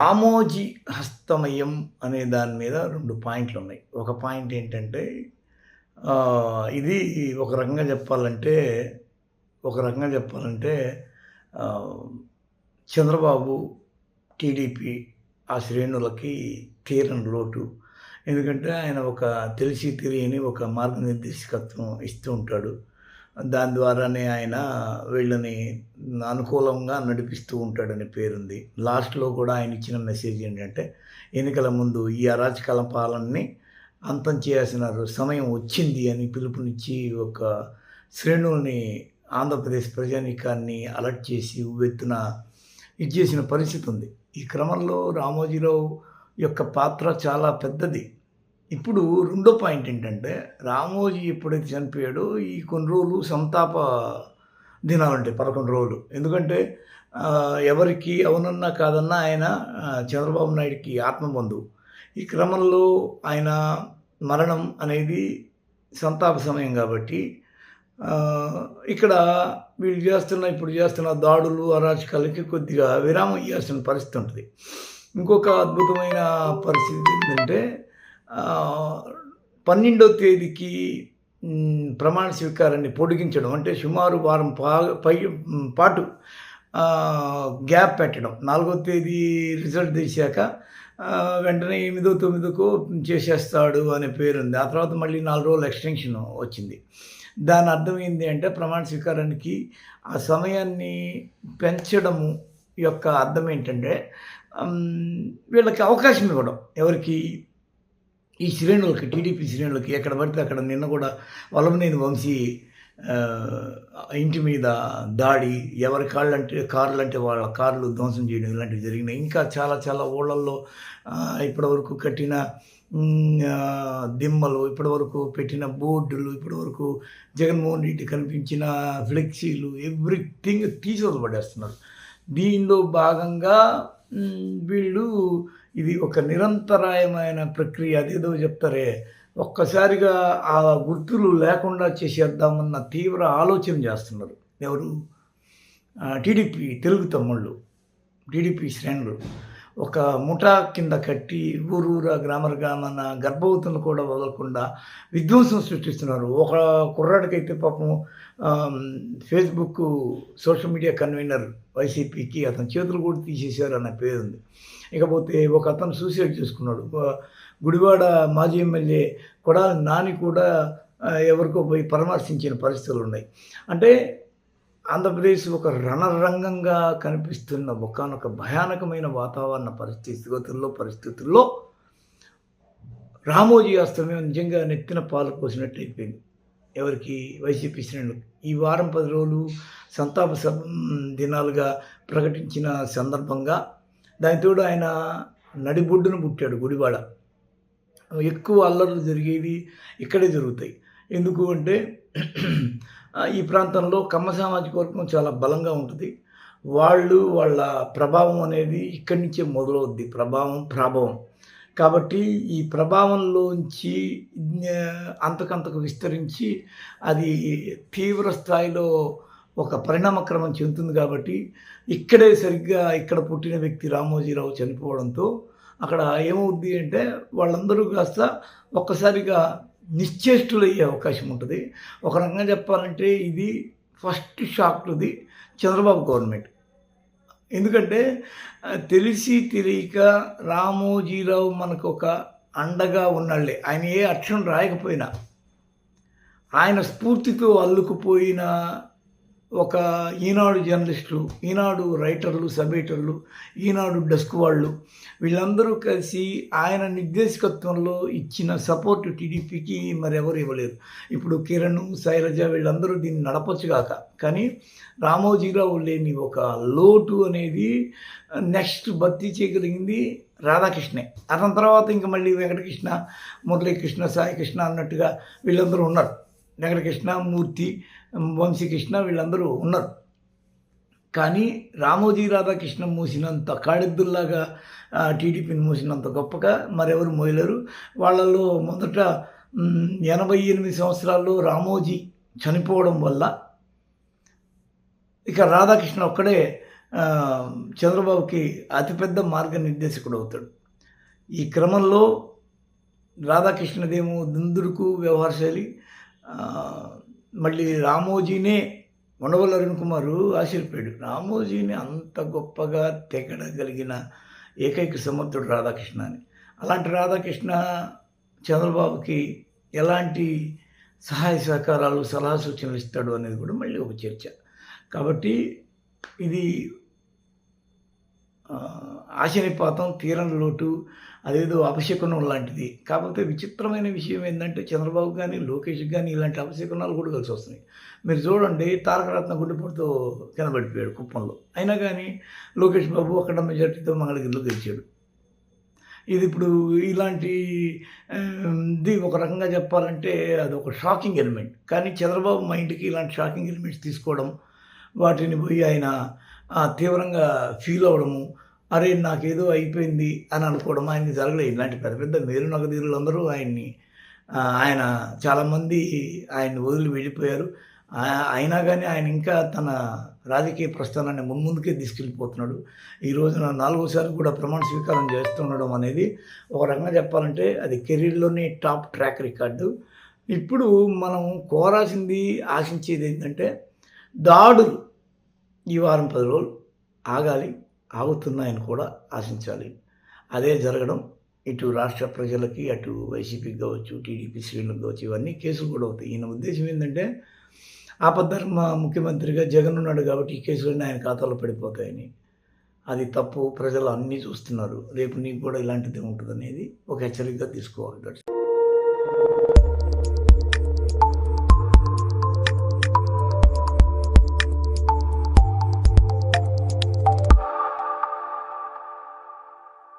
రామోజీ హస్తమయం అనే దాని మీద 2 పాయింట్లున్నాయి. ఒక పాయింట్ ఏంటంటే ఇది ఒక రకంగా చెప్పాలంటే, ఒక రకంగా చెప్పాలంటే ఆహ్, చంద్రబాబు, టీడీపీ ఆ శ్రేణులకి తీరని లోటు. ఎందుకంటే ఆయన ఒక తెలిసి తెలియని ఒక మార్గనిర్దేశకత్వం ఇస్తూ ఉంటాడు. దాని ద్వారానే ఆయన వీళ్ళని అనుకూలంగా నడిపిస్తూ ఉంటాడనే పేరుంది. లాస్ట్‌లో కూడా ఆయన ఇచ్చిన మెసేజ్ ఏంటంటే, ఎన్నికల ముందు ఈ అరాచకాల పాలనని అంతం చేయాల్సిన సమయం వచ్చింది అని పిలుపునిచ్చి ఒక శ్రేణుల్ని ఆంధ్రప్రదేశ్ ప్రజానీకాన్ని అలర్ట్ చేసి ఉవ్వెత్తున ఇది చేసిన పరిస్థితి ఉంది. ఈ క్రమంలో రామోజీరావు యొక్క పాత్ర చాలా పెద్దది. ఇప్పుడు రెండో పాయింట్ ఏంటంటే, రామోజీ ఎప్పుడైతే చనిపోయాడో ఈ కొన్ని రోజులు సంతాప దినాలుంటాయి 11 రోజులు. ఎందుకంటే ఎవరికి అవునన్నా కాదన్నా ఆయన చంద్రబాబు నాయుడుకి ఆత్మబంధువు. ఈ క్రమంలో ఆయన మరణం అనేది సంతాప సమయం కాబట్టి ఇక్కడ ఇప్పుడు చేస్తున్న దాడులు, అరాచకాలకి కొద్దిగా విరామం ఇయ్యాల్సిన పరిస్థితి ఉంటది. ఇంకొక అద్భుతమైన పరిస్థితి ఏంటంటే 12వ తేదీకి ప్రమాణ స్వీకారాన్ని పొడిగించడం. అంటే సుమారు వారం పాటు గ్యాప్ పెట్టడం. 4వ తేదీ రిజల్ట్ తీశాక వెంటనే 8, 9కో చేసేస్తాడు అనే పేరుంది. ఆ తర్వాత మళ్ళీ 4 రోజులు ఎక్స్‌టెన్షన్ వచ్చింది. దాని అర్థం ఏంది అంటే ప్రమాణ స్వీకారానికి ఆ సమయాన్ని పెంచడము యొక్క అర్థం ఏంటంటే వీళ్ళకి అవకాశం ఇవ్వడం. ఎవరికి? ఈ శ్రేణులకి, టీడీపీ శ్రేణులకి ఎక్కడ పడితే అక్కడ నిన్న కూడా వల్లభనేని వంశీ ఇంటి మీద దాడి, ఎవరి కార్లంటే వాళ్ళ కార్లు ధ్వంసం చేయడం ఇలాంటివి జరిగినాయి. ఇంకా చాలా చాలా ఊళ్ళల్లో ఇప్పటివరకు కట్టిన దిమ్మలు, ఇప్పటివరకు పెట్టిన బోర్డులు, ఇప్పటివరకు జగన్మోహన్ రెడ్డి కనిపించిన ఫ్లెక్సీలు ఎవ్రీథింగ్ తీసి వదిలిపడేస్తున్నారు. దీనిలో భాగంగా వీళ్ళు ఇది ఒక నిరంతరాయమైన ప్రక్రియ. అదేదో చెప్తారే, ఒక్కసారిగా ఆ గుర్తులు లేకుండా చేసేద్దామన్న తీవ్ర ఆలోచన చేస్తున్నారు. ఎవరు? టీడీపీ తెలుగు తమ్ముళ్ళు, టీడీపీ శ్రేణులు ఒక ముఠా కింద కట్టి ఊరూరా గ్రామాన గర్భవతులను కూడా వదలకుండా విధ్వంసం సృష్టిస్తున్నారు. ఒక కుర్రాడికైతే పాపం ఫేస్బుక్ సోషల్ మీడియా కన్వీనర్ వైసీపీకి అతని చేతులు కూడా తీసేశారు అన్న పేరుంది. ఇకపోతే ఒక అతను సూసైడ్ చేసుకున్నాడు. గుడివాడ మాజీ ఎమ్మెల్యే కొడాలి నాని కూడా ఎవరికో పోయి పరామర్శించిన పరిస్థితులు ఉన్నాయి. అంటే ఆంధ్రప్రదేశ్ ఒక రణరంగంగా కనిపిస్తున్న ఒకానొక భయానకమైన వాతావరణ పరిస్థితుల్లో రామోజీ అస్తమయం నిజంగా నెత్తిన పాలు పోసినట్టు అయిపోయింది. ఎవరికి? వైసీపీ శ్రేణులకు. ఈ వారం 10 రోజులు సంతాప దినాలుగా ప్రకటించిన సందర్భంగా దానితోడు ఆయన నడిబొడ్డున పుట్టాడు గుడివాడ. ఎక్కువ అల్లర్లు జరిగేవి ఇక్కడే జరుగుతాయి. ఎందుకు అంటే ఈ ప్రాంతంలో కమ్మ సామాజిక వర్గం చాలా బలంగా ఉంటుంది. వాళ్ళ ప్రభావం అనేది ఇక్కడి నుంచే మొదలవుద్ది. ప్రాభవం. కాబట్టి ఈ ప్రభావంలోంచి అంతకంతకు విస్తరించి అది తీవ్ర స్థాయిలో ఒక పరిణామక్రమం చెందుతుంది. కాబట్టి ఇక్కడ పుట్టిన వ్యక్తి రామోజీరావు చనిపోవడంతో అక్కడ ఏమవుద్ది అంటే వాళ్ళందరూ కాస్త ఒక్కసారిగా నిశ్చేష్టులయ్యే అవకాశం ఉంటుంది. ఒక రకంగా చెప్పాలంటే ఇది first shock to the Chandrababu government. ఎందుకంటే తెలిసి తెలియక రామోజీరావు మనకు ఒక అండగా ఉన్నాళ్లే. ఆయన ఏ అక్షరం రాయకపోయినా ఆయన స్ఫూర్తితో అల్లుకుపోయిన ఒక ఈనాడు జర్నలిస్టులు, ఈనాడు రైటర్లు, సబ్ ఎడిటర్లు, ఈనాడు డెస్క్ వాళ్ళు వీళ్ళందరూ కలిసి ఆయన నిర్దేశకత్వంలో ఇచ్చిన సపోర్ట్ టీడీపీకి మరెవరు ఇవ్వలేరు. ఇప్పుడు కిరణ్, శైలజ వీళ్ళందరూ దీన్ని నడపచ్చుగాక, కానీ రామోజీరావు లేని ఒక లోటు అనేది నెక్స్ట్ భర్తీ చేయగలిగింది రాధాకృష్ణే. అతని తర్వాత ఇంకా మళ్ళీ వెంకటకృష్ణ, మురళీకృష్ణ, సాయికృష్ణ అన్నట్టుగా వీళ్ళందరూ ఉన్నారు. వెంకటకృష్ణ, మూర్తి, వంశీకృష్ణ వీళ్ళందరూ ఉన్నారు. కానీ రామోజీ రాధాకృష్ణ మూసినంత కాళిద్దుల్లాగా టీడీపీని మూసినంత గొప్పగా మరెవరు మోయలేరు. వాళ్ళలో మొదట 88 సంవత్సరాల్లో రామోజీ చనిపోవడం వల్ల ఇక రాధాకృష్ణ ఒక్కడే చంద్రబాబుకి అతిపెద్ద మార్గనిర్దేశకుడు అవుతాడు. ఈ క్రమంలో రాధాకృష్ణదేమో దుందుడుకు వ్యవహార శైలి. మళ్ళీ రామోజీనే ఉండవల్లి అరుణ్ కుమారు ఆశ్చర్యపోయాడు. రామోజీని అంత గొప్పగా తెగడగలిగిన ఏకైక సమర్థుడు రాధాకృష్ణ అని. అలాంటి రాధాకృష్ణ చంద్రబాబుకి ఎలాంటి సహాయ సహకారాలు, సలహా సూచనలు ఇస్తాడు అనేది కూడా మళ్ళీ ఒక చర్చ. కాబట్టి ఇది ఆశనిపాతం, తీరని లోటు, అదేదో అపశకునం లాంటిది. కాకపోతే విచిత్రమైన విషయం ఏంటంటే చంద్రబాబు గానీ, లోకేష్‌కి గానీ ఇలాంటి అపశకునాలు కూడా కలిసొస్తున్నాయి. మీరు చూడండి, తారకరత్న గుండెపోటుతో కింద పడిపోయాడు కుప్పంలో. అయినా గానీ లోకేష్ బాబు అఖండ మెజార్టీతో మంగళగిరిలో గెలిచాడు. ఇది ఇప్పుడు ఇలాంటి ఇది ఒక రకంగా చెప్పాలంటే అదొక షాకింగ్ ఎలిమెంట్. కానీ చంద్రబాబు మైండ్‌కి ఇలాంటి షాకింగ్ ఎలిమెంట్స్ తీసుకోవడం, వాటిని పోయి ఆయన తీవ్రంగా ఫీల్ అవ్వడము, అరే! నాకేదో అయిపోయింది అని అనుకోవడం ఆయనకి జరగలేదు. ఇలాంటి పెద్ద పెద్ద మేరునగధీరులందరూ ఆయన చాలామంది ఆయన్ని వదిలి వెళ్ళిపోయారు. అయినా గానీ ఆయన ఇంకా తన రాజకీయ ప్రస్థానాన్ని మున్ముందుకే తీసుకెళ్ళిపోతున్నాడు. ఈ రోజున 4వసారి కూడా ప్రమాణ స్వీకారం చేస్తుండడం అనేది ఒక రకంగా చెప్పాలంటే అది కెరీర్‌లోనే టాప్ ట్రాక్ రికార్డు. ఇప్పుడు మనం కోరాల్సింది, ఆశించేది ఏంటంటే దాడులు ఈ వారం 10 రోజులు ఆగాలి. ఆగుతున్నాయని కూడా ఆశించాలి. అదే జరగడం ఇటు రాష్ట్ర ప్రజలకి, అటు వైసీపీకి కావచ్చు, టీడీపీ శ్రేణులకు కావచ్చు, ఇవన్నీ కేసులు కూడా అవుతాయి. ఈయన ఉద్దేశ్యం ఏంటంటే ఆపద్ధర్మ ముఖ్యమంత్రిగా జగన్ ఉన్నాడు కాబట్టి ఈ కేసులన్నీ ఆయన ఖాతాలో పడిపోతాయని. అది తప్పు. ప్రజలు అన్నీ చూస్తున్నారు. రేపు నీకు కూడా ఇలాంటిదే ఉంటుందనేది ఒక హెచ్చరికగా తీసుకోవాలి.